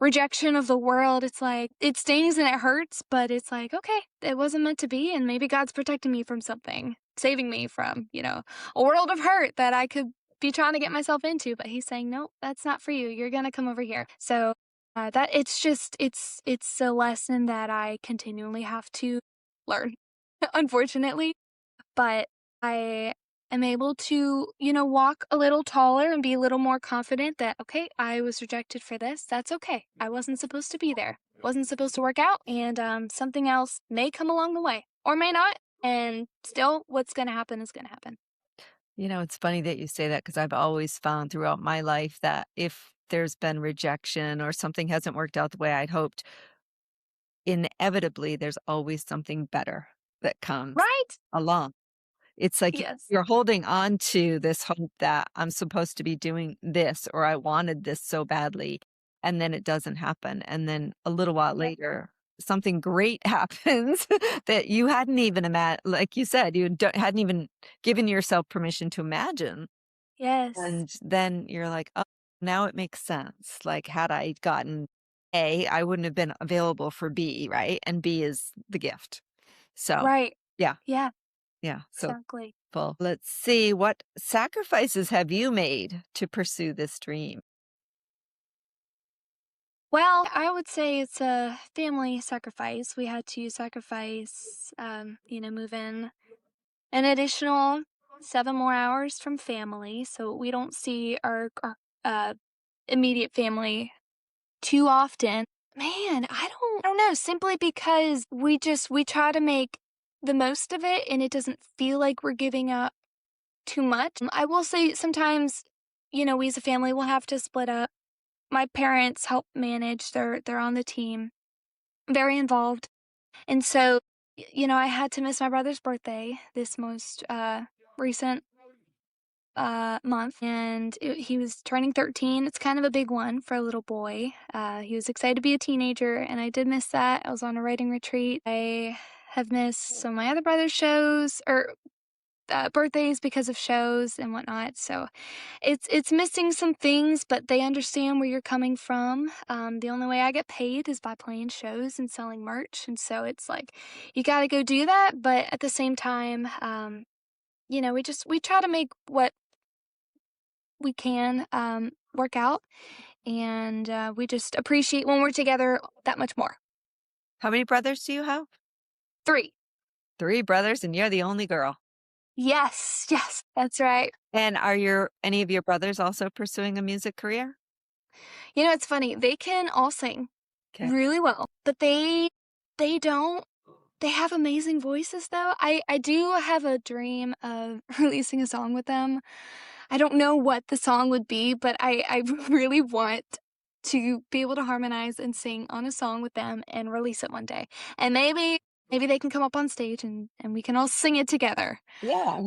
rejection of the world, it's like, it stings and it hurts, but it's like, okay, it wasn't meant to be. And maybe God's protecting me from something, saving me from, a world of hurt that I could be trying to get myself into. But He's saying, nope, that's not for you. You're going to come over here. So that it's just, it's a lesson that I continually have to learn, unfortunately, but I am able to, walk a little taller and be a little more confident that, okay, I was rejected for this. That's okay. I wasn't supposed to be there. Wasn't supposed to work out, and something else may come along the way or may not. And still, what's going to happen is going to happen. It's funny that you say that because I've always found throughout my life that if there's been rejection or something hasn't worked out the way I'd hoped, inevitably there's always something better that comes Right? along. It's like Yes. you're holding on to this hope that I'm supposed to be doing this or I wanted this so badly, and then it doesn't happen. And then a little while later, something great happens that you hadn't even like you said, hadn't even given yourself permission to imagine. Yes. And then you're like, "Oh, now it makes sense." Like, had I gotten A, I wouldn't have been available for B, right? And B is the gift. So, Right. yeah, Yeah, yeah. So exactly. well, let's see, what sacrifices have you made to pursue this dream? Well, I would say it's a family sacrifice. We had to sacrifice, move in an additional 7 more hours from family, so we don't see our immediate family too often. Man, I don't know, simply because we try to make the most of it, and it doesn't feel like we're giving up too much. I will say sometimes, we as a family will have to split up. My parents help manage, they're on the team, very involved. And so, I had to miss my brother's birthday this most recent month, and he was turning 13. It's kind of a big one for a little boy. He was excited to be a teenager, and I did miss that. I was on a writing retreat. I have missed some of my other brother's shows or birthdays because of shows and whatnot. So it's missing some things, but they understand where you're coming from. The only way I get paid is by playing shows and selling merch, and so it's like you got to go do that. But at the same time, we try to make what we can work out, and we just appreciate when we're together that much more. How many brothers do you have? 3. 3 brothers, and you're the only girl. Yes, yes, that's right. And are any of your brothers also pursuing a music career? It's funny. They can all sing Okay. really well, but they don't. They have amazing voices, though. I do have a dream of releasing a song with them. I don't know what the song would be, but I really want to be able to harmonize and sing on a song with them and release it one day. And maybe they can come up on stage and we can all sing it together. Yeah.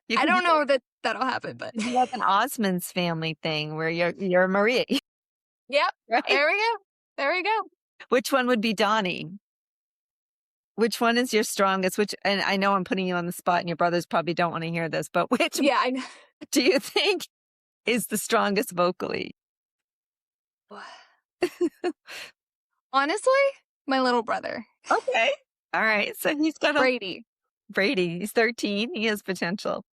You I can do don't know that that'll happen, but like an Osmonds family thing where you're Marie, yep, right? there we go. There we go. Which one would be Donnie? Which one is your strongest? And I know I'm putting you on the spot and your brothers probably don't want to hear this, but which Yeah, I know. do you think is the strongest vocally? Honestly, my little brother, Okay. All right. So he's got Brady. Brady. He's 13. He has potential.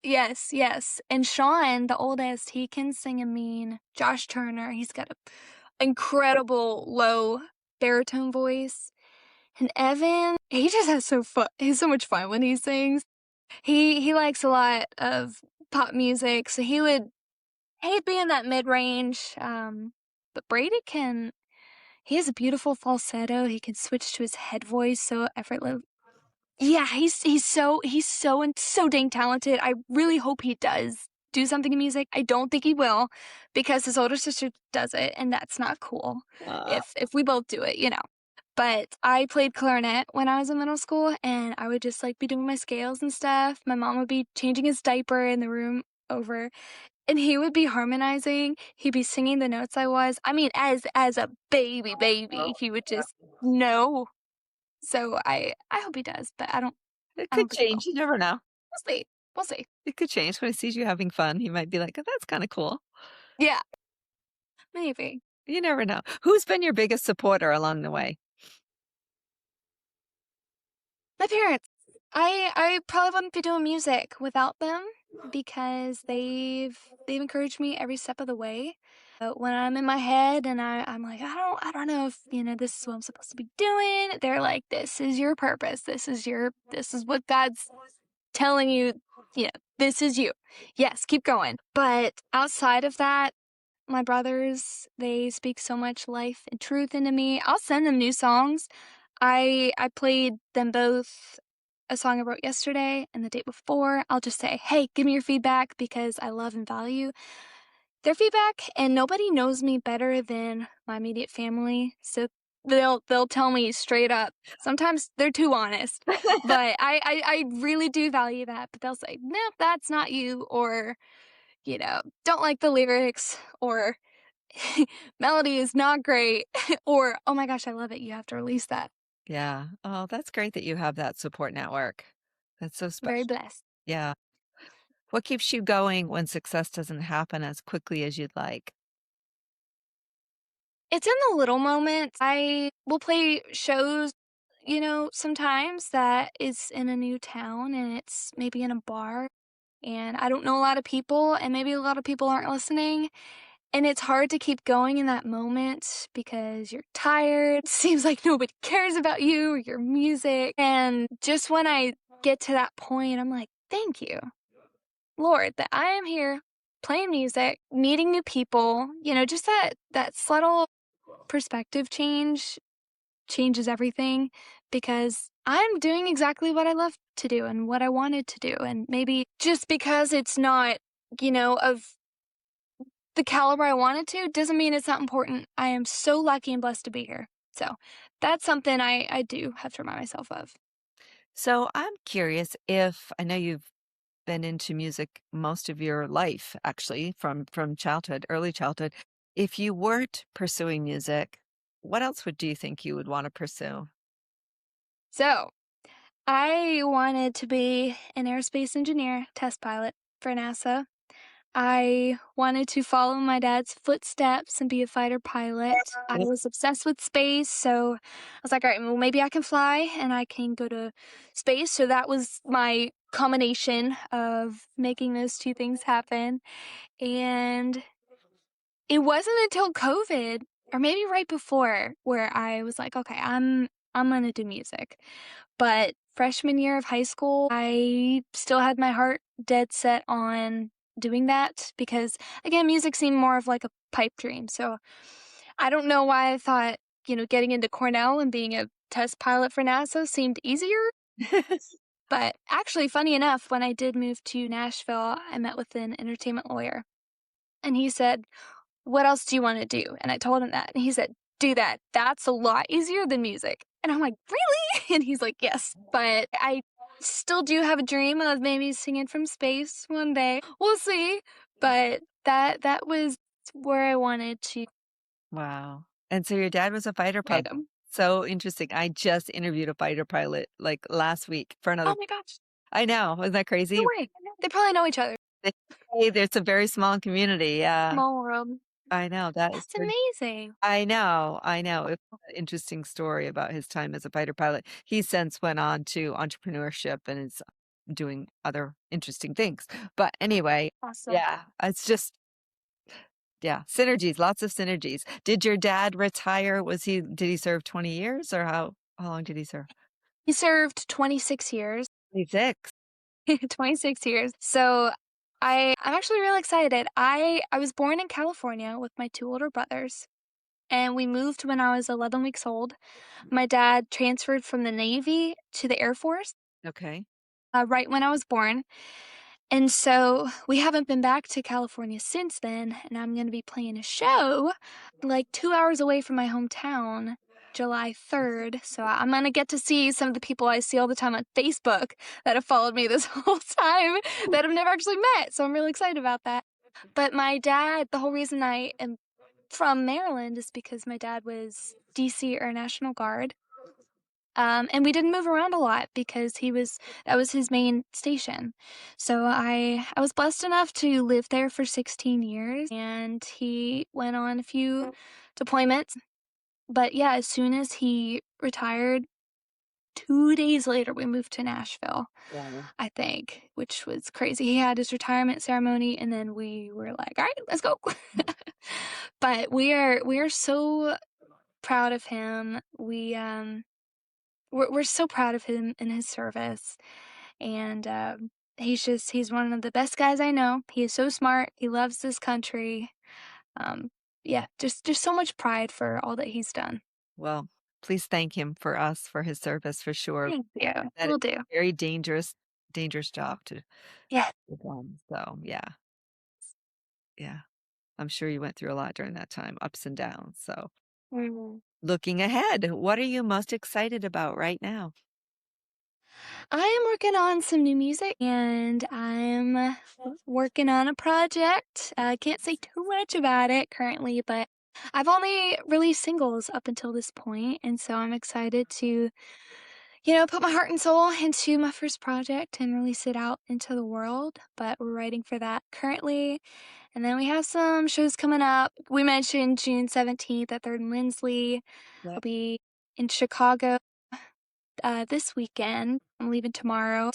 Yes, yes. And Sean, the oldest, he can sing a mean. Josh Turner, he's got an incredible low baritone voice. And Evan, he just has he's so much fun when he sings. He likes a lot of pop music, so he would He'd be in that mid-range, but Brady can he has a beautiful falsetto, he can switch to his head voice so effortless. Yeah, he's so dang talented. I really hope he does do something in music. I don't think he will because his older sister does it, and that's not cool Aw. if we both do it. But I played clarinet when I was in middle school, and I would just, like, be doing my scales and stuff. My mom would be changing his diaper in the room over, and he would be harmonizing. He'd be singing the notes I mean, as a baby, he would just know. So I hope he does, but It I could don't think he will. change, you never know. We'll see. We'll see. It could change when he sees you having fun, he might be like, "Oh, that's kinda cool." Yeah, maybe. You never know. Who's been your biggest supporter along the way? My parents. I probably wouldn't be doing music without them because they've encouraged me every step of the way. When I'm in my head and I'm like, I don't know if, this is what I'm supposed to be doing. They're like, this is your purpose. This is what God's telling you, this is you. Yes, keep going. But outside of that, my brothers, they speak so much life and truth into me. I'll send them new songs. I played them both a song I wrote yesterday and the day before. I'll just say, "Hey, give me your feedback," because I love and value their feedback, and nobody knows me better than my immediate family. So they'll tell me straight up. Sometimes they're too honest, but I really do value that. But they'll say, "Nope, that's not you," or "Don't like the lyrics," or "Melody is not great," or "Oh my gosh, I love it. You have to release that." Yeah. Oh, that's great that you have that support network. That's so Very special. blessed. Yeah. What keeps you going when success doesn't happen as quickly as you'd like? It's in the little moments. I will play shows, sometimes that is in a new town and it's maybe in a bar and I don't know a lot of people and maybe a lot of people aren't listening. And it's hard to keep going in that moment because you're tired. Seems like nobody cares about you or your music. And just when I get to that point, I'm like, thank you, Lord, that I am here playing music, meeting new people, just that subtle perspective changes everything because I'm doing exactly what I love to do and what I wanted to do. And maybe just because it's not, of the caliber I wanted to doesn't mean it's not important. I am so lucky and blessed to be here. So that's something I do have to remind myself of. So I'm curious if I know you've been into music most of your life, actually, from childhood, early childhood. If you weren't pursuing music, what else would do you think you would want to pursue? So I wanted to be an aerospace engineer, test pilot for NASA. I wanted to follow my dad's footsteps and be a fighter pilot. I was obsessed with space, so I was like, all right, well, maybe I can fly and I can go to space. So that was my combination of making those two things happen. And it wasn't until COVID, or maybe right before, where I was like, okay, I'm gonna do music. But freshman year of high school, I still had my heart dead set on doing that because, again, music seemed more of like a pipe dream. So I don't know why I thought, getting into Cornell and being a test pilot for NASA seemed easier. But actually, funny enough, when I did move to Nashville, I met with an entertainment lawyer. And he said, what else do you want to do? And I told him that. And he said, do that. That's a lot easier than music. And I'm like, really? And he's like, yes. But I still do have a dream of maybe singing from space one day. We'll see. But that was where I wanted to Wow. And so your dad was a fighter pilot. guide him. So interesting. I just interviewed a fighter pilot like last week for another. Oh my gosh. I know. Isn't that No crazy? way. They probably know each other. They say there's a very small community. Yeah. Small world. I know. That is That's pretty. amazing. I know. I know. It's an interesting story about his time as a fighter pilot. He since went on to entrepreneurship and is doing other interesting things. But anyway, Awesome. yeah, it's just, yeah, synergies, lots of synergies. Did your dad retire? Did he serve 20 years or how long did he serve? He served 26 years. 26. 26 years. So I'm actually really excited. I was born in California with my 2 older brothers, and we moved when I was 11 weeks old. My dad transferred from the Navy to the Air Force, Okay. right when I was born, and so we haven't been back to California since then, and I'm gonna be playing a show, like, 2 hours away from my hometown, July 3rd, so I'm gonna get to see some of the people I see all the time on Facebook that have followed me this whole time that I've never actually met, so I'm really excited about that. But my dad the whole reason I am from Maryland is because my dad was DC Air National Guard, and we didn't move around a lot because he was that was his main station. So I was blessed enough to live there for 16 years, and he went on a few deployments. But yeah, as soon as he retired, 2 days later, we moved to Nashville, Wow. I think, which was crazy. He had his retirement ceremony, and then we were like, "All right, let's go." But we are so proud of him. We're so proud of him and his service, and, he's one of the best guys I know. He is so smart, he loves this country. Um, yeah, just so much pride for all that he's done. Well, please thank him for us for his service for sure. Thank you. That is Will do. a very dangerous job to Yeah. perform. So, yeah, yeah. I'm sure you went through a lot during that time, ups and downs. So, Mhm. looking ahead, what are you most excited about right now? I am working on some new music, and I'm working on a project. I can't say too much about it currently, but I've only released singles up until this point, and so I'm excited to, put my heart and soul into my first project and release it out into the world. But we're writing for that currently. And then we have some shows coming up. We mentioned June 17th at Third and Lindsley. Yeah. I'll be in Chicago this weekend. I'm leaving tomorrow.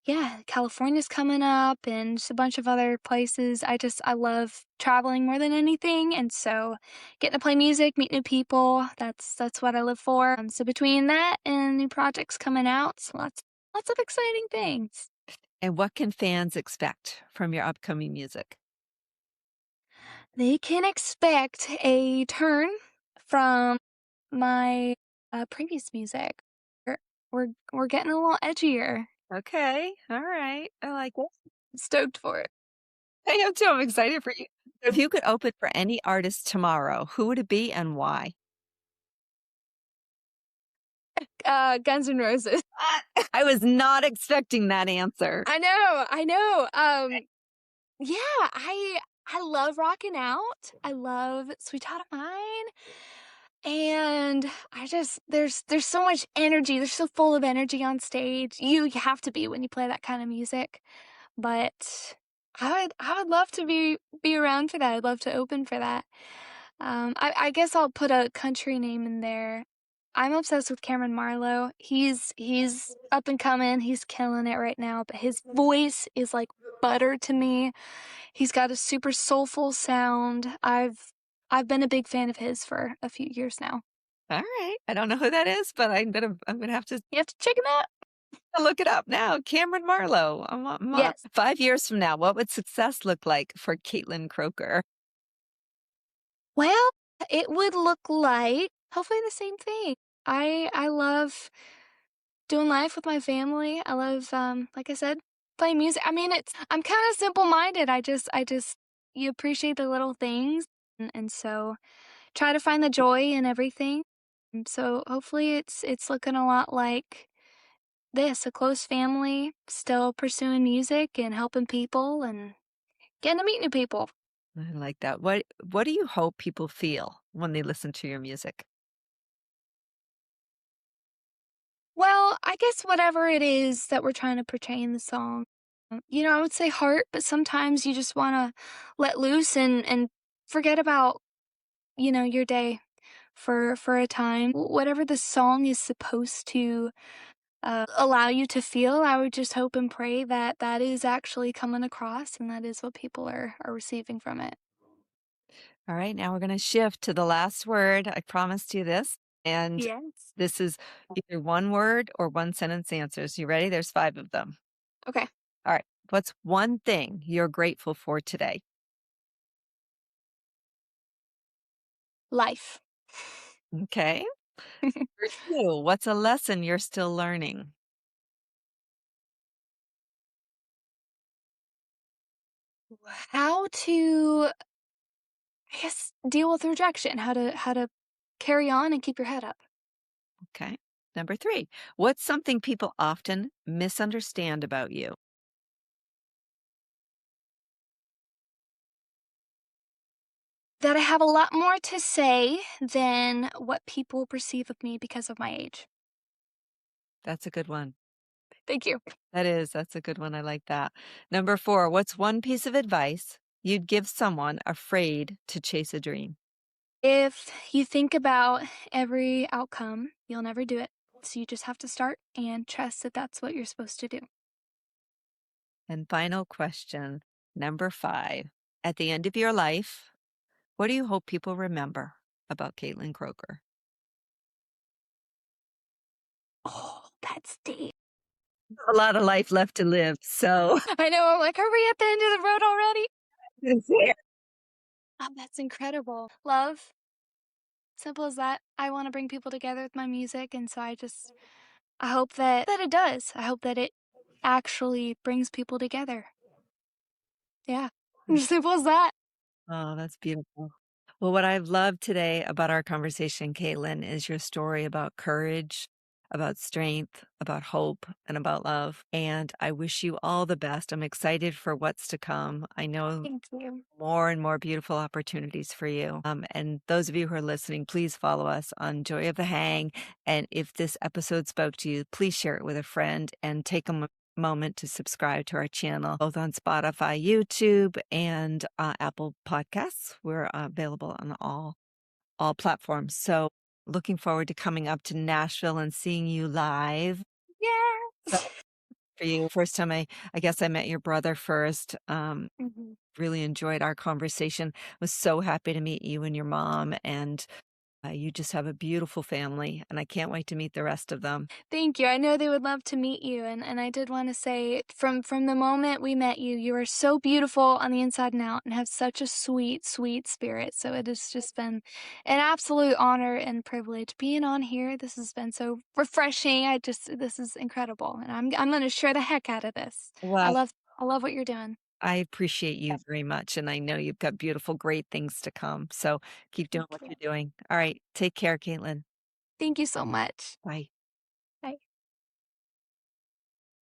Yeah, California's coming up and just a bunch of other places. I love traveling more than anything, and so getting to play music, meet new people, that's what I live for. So between that and new projects coming out, so lots of exciting things. And what can fans expect from your upcoming music? They can expect a turn from my previous music. We're we're getting a little edgier. Okay. All right. I like it. Stoked for it. I am too. I'm excited for you. If you could open for any artist tomorrow, who would it be and why? Guns N' Roses. I was not expecting that answer. I know. Yeah, I love rocking out. I love Sweet Child of Mine, and there's so much energy. They're so full of energy on stage. You have to be when you play that kind of music. But I would love to be around for that. I'd love to open for that. I guess I'll put a country name in there. I'm obsessed with Cameron Marlowe. He's up and coming. He's killing it right now, but his voice is like butter to me. He's got a super soulful sound. I've been a big fan of his for a few years now. All right. I don't know who that is, but I'm gonna have to You have to check him out. look it up now. Cameron Marlowe. Yes. 5 years from now, what would success look like for Kaitlyn Croker? Well, it would look like hopefully the same thing. I love doing life with my family. I love, like I said, playing music. I mean, I'm kind of simple-minded. I just you appreciate the little things, and so try to find the joy in everything. And so hopefully it's looking a lot like this, a close family, still pursuing music and helping people and getting to meet new people. I like that. What do you hope people feel when they listen to your music? Well, I guess whatever it is that we're trying to portray in the song, I would say heart, but sometimes you just want to let loose and forget about, your day for a time. Whatever the song is supposed to allow you to feel, I would just hope and pray that that is actually coming across and that is what people are receiving from it. All right, now we're going to shift to the last word. I promised you this. And Yes. this is either one word or one sentence answers. You ready? There's five of them. Okay. All right. What's one thing you're grateful for today? Life. Okay. For you, what's a lesson you're still learning? How to, I guess, deal with rejection, how to carry on and keep your head up. Okay. Number 3, what's something people often misunderstand about you? That I have a lot more to say than what people perceive of me because of my age. That's a good one. Thank you. That's a good one. I like that. Number 4, what's one piece of advice you'd give someone afraid to chase a dream? If you think about every outcome, you'll never do it. So you just have to start and trust that that's what you're supposed to do. And final question, number 5, at the end of your life, what do you hope people remember about Kaitlyn Croker? Oh, that's deep. A lot of life left to live, so I know. I'm like, are we at the end of the road already? That's it. Oh, that's incredible. Love, simple as that. I want to bring people together with my music, and so I hope that it does. I hope that it actually brings people together. Yeah. Simple as that. Oh, that's beautiful. Well, what I've loved today about our conversation, Caitlin, is your story about courage, about strength, about hope, and about love. And I wish you all the best. I'm excited for what's to come. I know Thank you. more and more beautiful opportunities for you. And those of you who are listening, please follow us on Joy of the Hang. And if this episode spoke to you, please share it with a friend and take a moment to subscribe to our channel, both on Spotify, YouTube, and Apple Podcasts. We're available on all platforms. So looking forward to coming up to Nashville and seeing you live. Yeah. So for you, first time I guess I met your brother first. Mhm. Really enjoyed our conversation. Was so happy to meet you and your mom, and you just have a beautiful family, and I can't wait to meet the rest of them. Thank you. I know they would love to meet you, and I did want to say from the moment we met you, you are so beautiful on the inside and out and have such a sweet, sweet spirit. So it has just been an absolute honor and privilege being on here. This has been so refreshing. This is incredible. And I'm gonna share the heck out of this. Well, I love what you're doing. I appreciate you very much, and I know you've got beautiful, great things to come. So keep doing Thank what you. you're doing. All right, take care, Caitlin. Thank you so much. Bye.